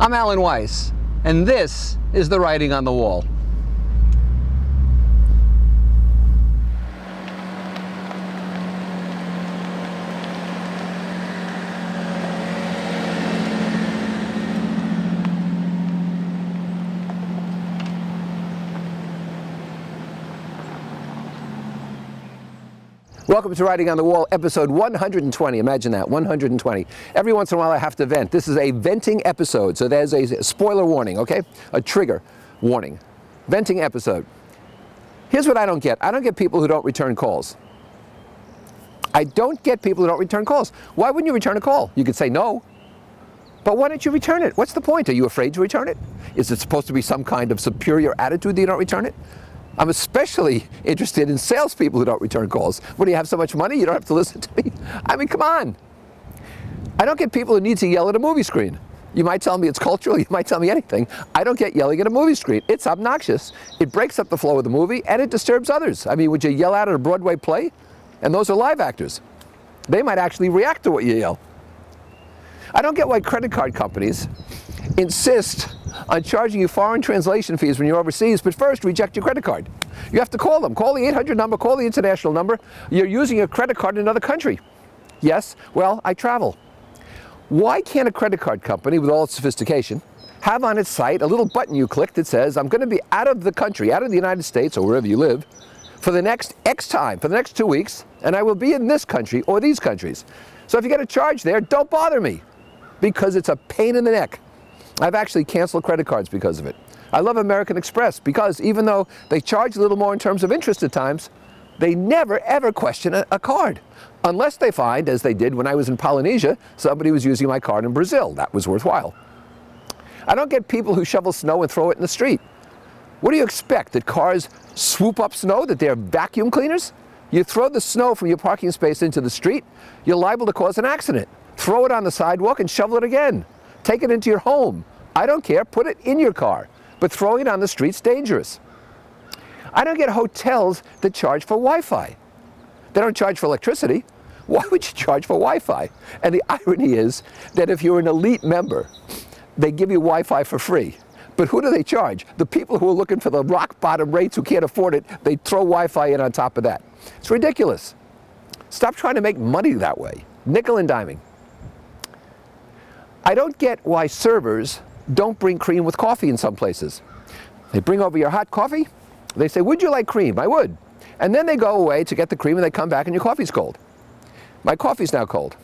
I'm Alan Weiss, and this is The Writing on the Wall. Welcome to Writing on the Wall, episode 120. Imagine that, 120. Every once in a while I have to vent. This is a venting episode, so there's a spoiler warning, okay? A trigger warning. Venting episode. Here's what I don't get. I don't get people who don't return calls. I don't get people who don't return calls. Why wouldn't you return a call? You could say no. But why don't you return it? What's the point? Are you afraid to return it? Is it supposed to be some kind of superior attitude that you don't return it? I'm especially interested in salespeople who don't return calls. What, do you have so much money you don't have to listen to me? I mean, come on. I don't get people who need to yell at a movie screen. You might tell me it's cultural, you might tell me anything. I don't get yelling at a movie screen. It's obnoxious. It breaks up the flow of the movie and it disturbs others. I mean, would you yell out at a Broadway play? And those are live actors. They might actually react to what you yell. I don't get why credit card companies insist on charging you foreign translation fees when you're overseas, but first reject your credit card. You have to call them. Call the 800 number, call the international number. You're using a credit card in another country. Yes, well, I travel. Why can't a credit card company, with all its sophistication, have on its site a little button you click that says, I'm going to be out of the country, out of the United States or wherever you live, for the next X time, for the next 2 weeks, and I will be in this country or these countries. So if you get a charge there, don't bother me, because it's a pain in the neck. I've actually canceled credit cards because of it. I love American Express because even though they charge a little more in terms of interest at times, they never ever question a card. Unless they find, as they did when I was in Polynesia, somebody was using my card in Brazil. That was worthwhile. I don't get people who shovel snow and throw it in the street. What do you expect? That cars swoop up snow? That they're vacuum cleaners? You throw the snow from your parking space into the street, you're liable to cause an accident. Throw it on the sidewalk and shovel it again. Take it into your home. I don't care, put it in your car. But throwing it on the street's dangerous. I don't get hotels that charge for Wi-Fi. They don't charge for electricity. Why would you charge for Wi-Fi? And the irony is that if you're an elite member, they give you Wi-Fi for free. But who do they charge? The people who are looking for the rock bottom rates who can't afford it, they throw Wi-Fi in on top of that. It's ridiculous. Stop trying to make money that way. Nickel and diming. I don't get why servers don't bring cream with coffee in some places. They bring over your hot coffee. They say, would you like cream? I would. And then they go away to get the cream and they come back and your coffee's cold. My coffee's now cold.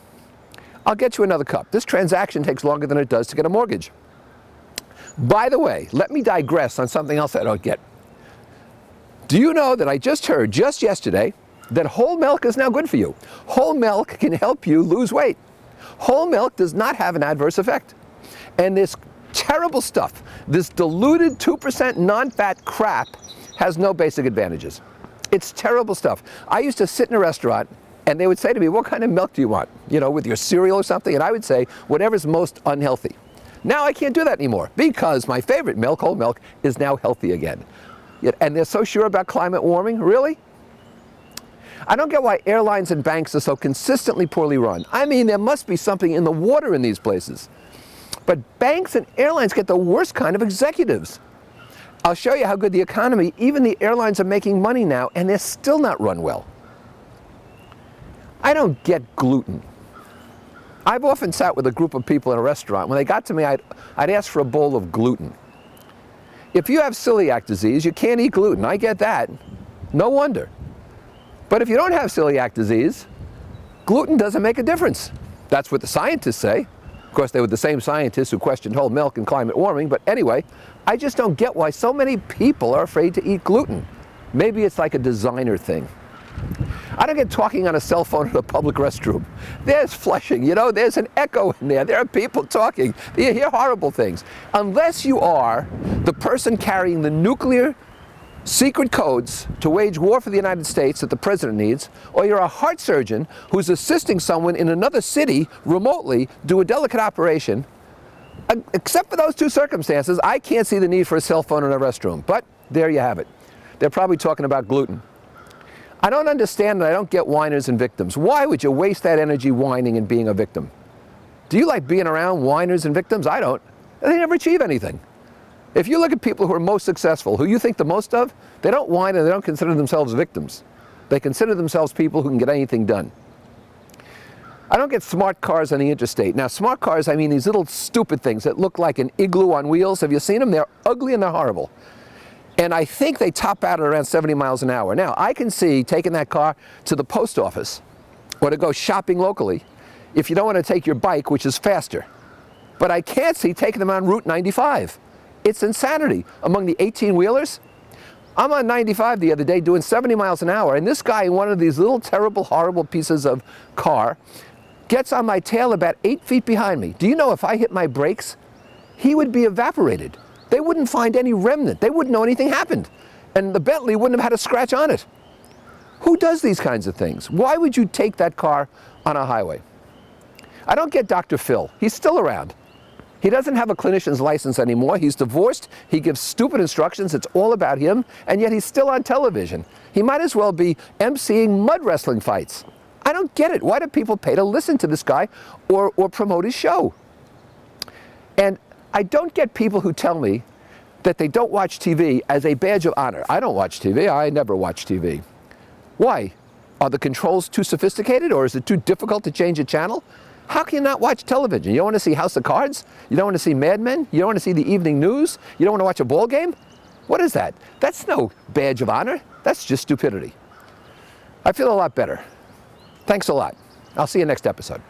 I'll get you another cup. This transaction takes longer than it does to get a mortgage. By the way, let me digress on something else I don't get. Do you know that I just heard just yesterday that whole milk is now good for you? Whole milk can help you lose weight. Whole milk does not have an adverse effect. And this terrible stuff, this diluted 2% non-fat crap, has no basic advantages. It's terrible stuff. I used to sit in a restaurant and they would say to me, what kind of milk do you want? You know, with your cereal or something? And I would say, whatever's most unhealthy. Now I can't do that anymore because my favorite milk, whole milk, is now healthy again. And they're so sure about climate warming? Really? I don't get why airlines and banks are so consistently poorly run. I mean, there must be something in the water in these places. But banks and airlines get the worst kind of executives. I'll show you how good the economy, even the airlines are making money now, and they're still not run well. I don't get gluten. I've often sat with a group of people in a restaurant. When they got to me, I'd ask for a bowl of gluten. If you have celiac disease, you can't eat gluten. I get that. No wonder. But if you don't have celiac disease, gluten doesn't make a difference. That's what the scientists say. Of course, they were the same scientists who questioned whole milk and climate warming, but anyway, I just don't get why so many people are afraid to eat gluten. Maybe it's like a designer thing. I don't get talking on a cell phone in a public restroom. There's flushing, you know, there's an echo in there. There are people talking. You hear horrible things. Unless you are the person carrying the nuclear secret codes to wage war for the United States that the president needs, or you're a heart surgeon who's assisting someone in another city remotely do a delicate operation, except for those two circumstances, I can't see the need for a cell phone in a restroom. But there you have it. They're probably talking about gluten. I don't understand and I don't get whiners and victims. Why would you waste that energy whining and being a victim? Do you like being around whiners and victims? I don't. They never achieve anything. If you look at people who are most successful, who you think the most of, they don't whine and they don't consider themselves victims. They consider themselves people who can get anything done. I don't get smart cars on the interstate. Now, smart cars, I mean these little stupid things that look like an igloo on wheels. Have you seen them? They're ugly and they're horrible. And I think they top out at around 70 miles an hour. Now, I can see taking that car to the post office or to go shopping locally if you don't want to take your bike, which is faster. But I can't see taking them on Route 95. It's insanity. Among the 18-wheelers, I'm on 95 the other day doing 70 miles an hour, and this guy in one of these little terrible, horrible pieces of car gets on my tail about 8 feet behind me. Do you know if I hit my brakes, he would be evaporated. They wouldn't find any remnant. They wouldn't know anything happened. And the Bentley wouldn't have had a scratch on it. Who does these kinds of things? Why would you take that car on a highway? I don't get Dr. Phil. He's still around. He doesn't have a clinician's license anymore. He's divorced. He gives stupid instructions. It's all about him. And yet he's still on television. He might as well be emceeing mud wrestling fights. I don't get it. Why do people pay to listen to this guy or promote his show? And I don't get people who tell me that they don't watch TV as a badge of honor. I don't watch TV. I never watch TV. Why? Are the controls too sophisticated, or is it too difficult to change a channel? How can you not watch television? You don't want to see House of Cards? You don't want to see Mad Men? You don't want to see the evening news? You don't want to watch a ball game? What is that? That's no badge of honor. That's just stupidity. I feel a lot better. Thanks a lot. I'll see you next episode.